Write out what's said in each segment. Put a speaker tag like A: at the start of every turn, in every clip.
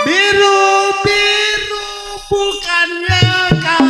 A: Biru-biru bukannya kau.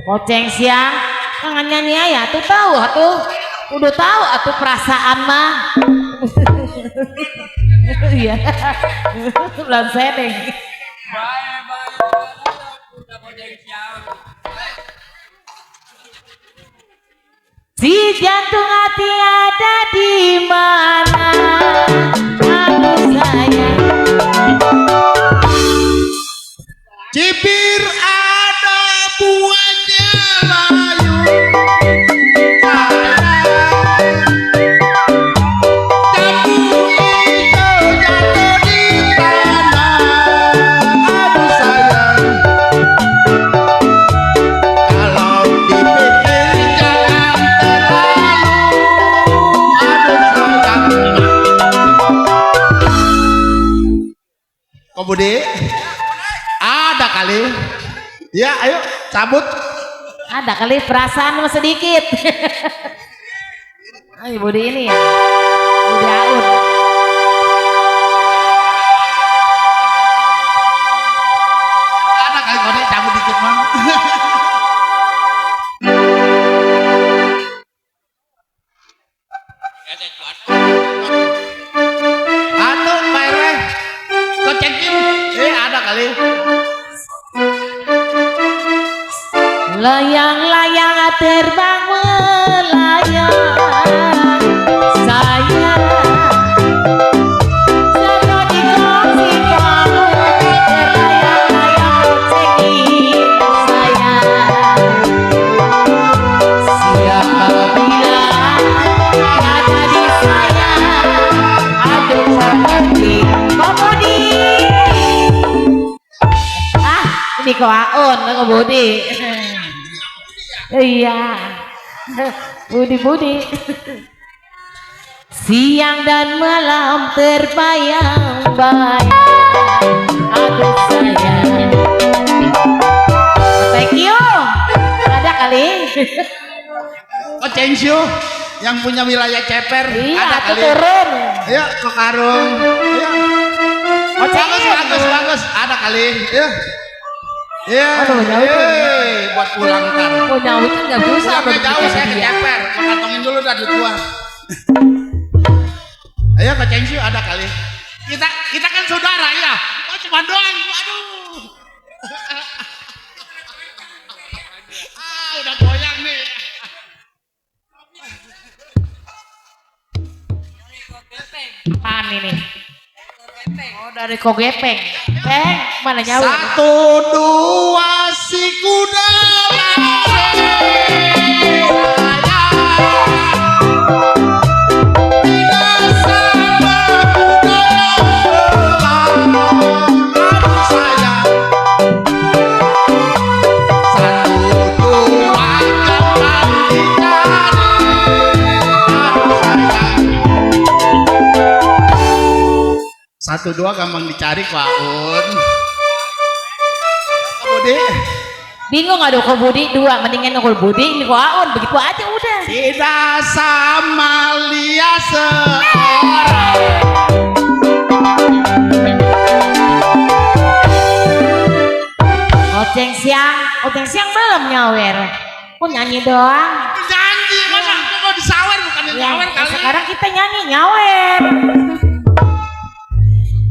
B: Koceng siang kangen nyanyi ya tuh tahu atuh udah tahu atuh perasaan mah iya bulan sedeng si jantung hati ada di mana aduh sayang
A: Cibir ada buahnya layu. Jambu hijau jatuh di tanah. Aduh sayang, kalau dipikir jangan terlalu. Aduh sayang. Kok Budi? Ada kali. Ya, ayo cabut.
B: ada kali perasaan mah sedikit ayo Budi ini ya Budi Aun
A: Ada kali kode cabut dikit mah. Aduh, Pak RW. Kok cekin? Ada kali.
B: layang-layang terbang melayang sayang selalu dikasih kamu terlayang-layang cengin sayang siapa bilang ada di sayang aduh seperti Budi ini kok Aun kok Budi iya Budi siang dan malam terbayang-bayang aduh sayang thank you ada kali
A: Oh Cengsiu yang punya wilayah Ceper.
B: iya
A: Ada
B: aku
A: kali.
B: turun
A: Ayo ke Karung. Ayo.
B: oh
A: Bagus. Ada kali. Ayo. Iya.
B: Aduh, jauh.
A: Buat pulang ntar.
B: oh nyawit kan gak bisa
A: Pulangnya jauh saya ke Ceper. Mau kantongin dulu dah duit gua. Ayo ke Cengsiu ada kali. Kita kan saudara ya. Oh cuma doang. Waduh. Udah goyang nih.
B: pan ini oh dari Kogepeng Peng mana nyawit
A: 1, 2 si kuda Satu dua gampang dicari Pak Un. Budi
B: bingung aduh kok Budi dua mendingan nukul Budi ini kok Aun begitu aja udah
A: tidak sama lihat seorang.
B: Oceng siang belum nyawer kok nyanyi doang
A: Janji masa mau disawer bukan nyawer kali.
B: sekarang kita nyanyi nyawer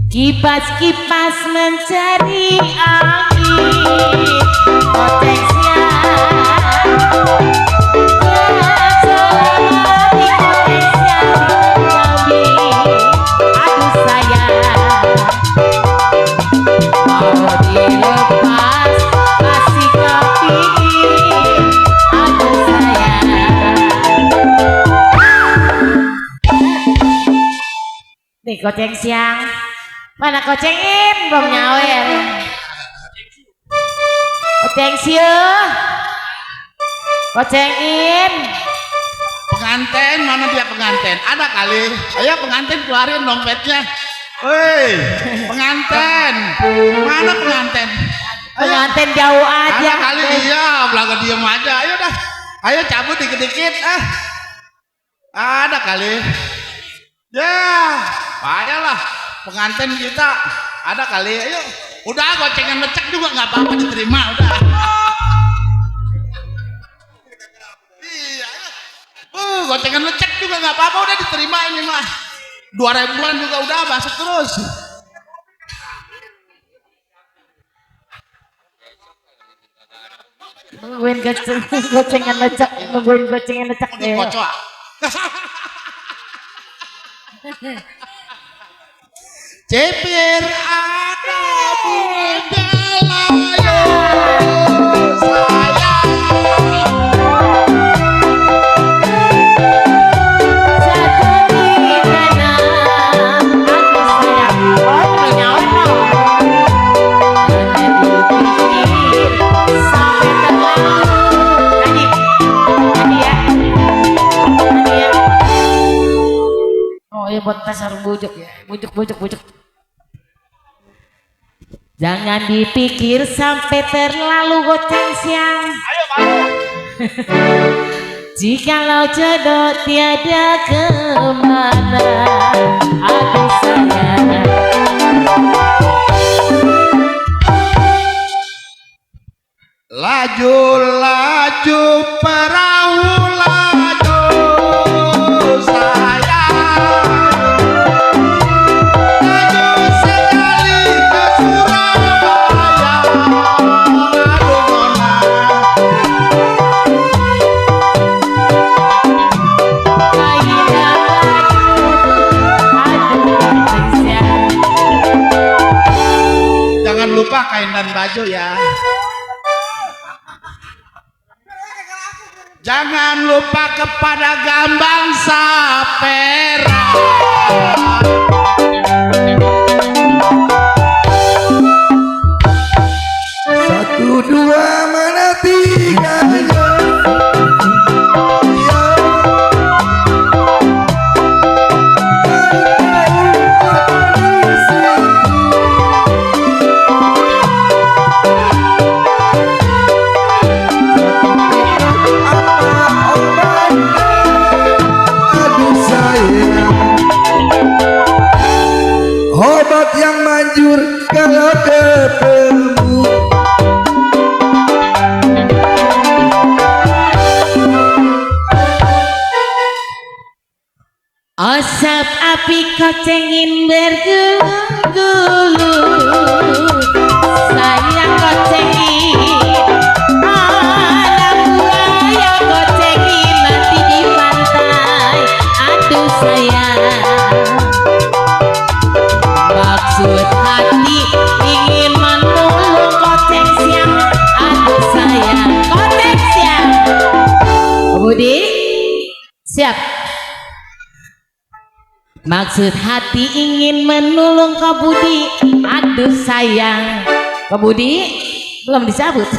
B: kipas-kipas mencari angin Oceng aduh sayang mau dilepas kasih kepingin aduh sayang nih Koceng siang mana Kocengin belum nyawer Goceng sieuh. Gocengin.
A: Pengantin, mana dia pengantin? Ada kali. Ayo pengantin keluarin dompetnya. Woi, pengantin. Mana pengantin?
B: Pengantin jauh aja.
A: Ada kali dia, belakang diem aja. Ayo dah. Ayo cabut dikit-dikit. Ada kali. Ya, payahlah pengantin kita. Ada kali. Ayo. Udah gocengan lecek juga nggak apa-apa diterima udah. Iya. Gocengan lecek juga nggak apa-apa udah diterima ini mah. 2.000-an juga udah masuk terus.
B: Nungguin gocengan lecek, nungguin gocengan lecek
A: Ini kocok. Cepir ada bunga layo sayang.
B: Buat pasar bujuk ya, bujuk. Jangan dipikir sampai terlalu goceng siang.
A: Ayo mau.
B: Jikalau jodoh tiada kemana, aduh sayang.
A: Laju perahu laju sayang. Laju sekali ke Surabaya. Aduh nona. Jangan lupa kain dan baju ya. Jangan lupa kepada Gambang Sapera.
C: Satu dua mana tiga ya. Obat yang manjur kalau ketemu.
B: Asap api kocengin bergulung-gulung. Sayang kocengin anak buaya, kocengin mati di pantai. Aduh sayang, maksud hati ingin menolong koceng siang. Aduh sayang, koceng siang. Budi siap. Maksud hati ingin menolong Kak Budi. Aduh sayang, Kak Budi belum disabut.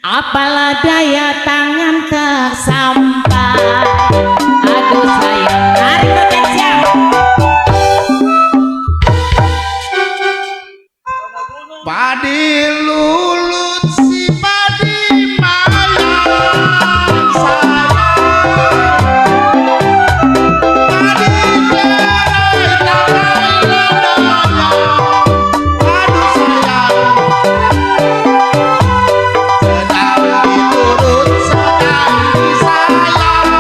B: Apalah daya tangan tersampai. Aduh sayang, tarik koceng siang.
A: Padi lulut si padi mayang sayang. Padi cerai tangan ladanya. Aduh sayang. Sedang diturut, sedang disayang.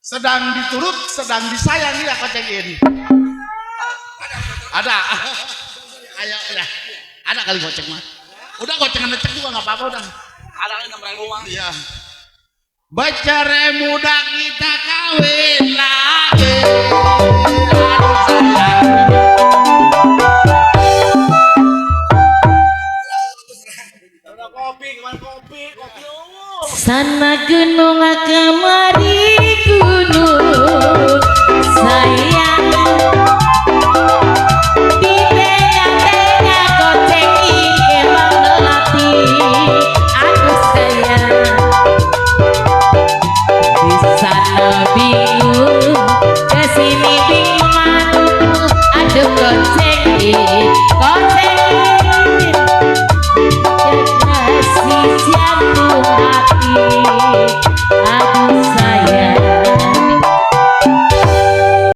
A: Sedang diturut, sedang disayang ya kocengin. Ada. Ayo udah. Ada kali goceng mah. Udah gocengan lecek juga nggak apa-apa udah. Ada kali 6.000 mah. Iya. Becere muda kita kawin lagi. Aduh sayang.
C: Kopi, kemana kopi?
B: Sana gunung akan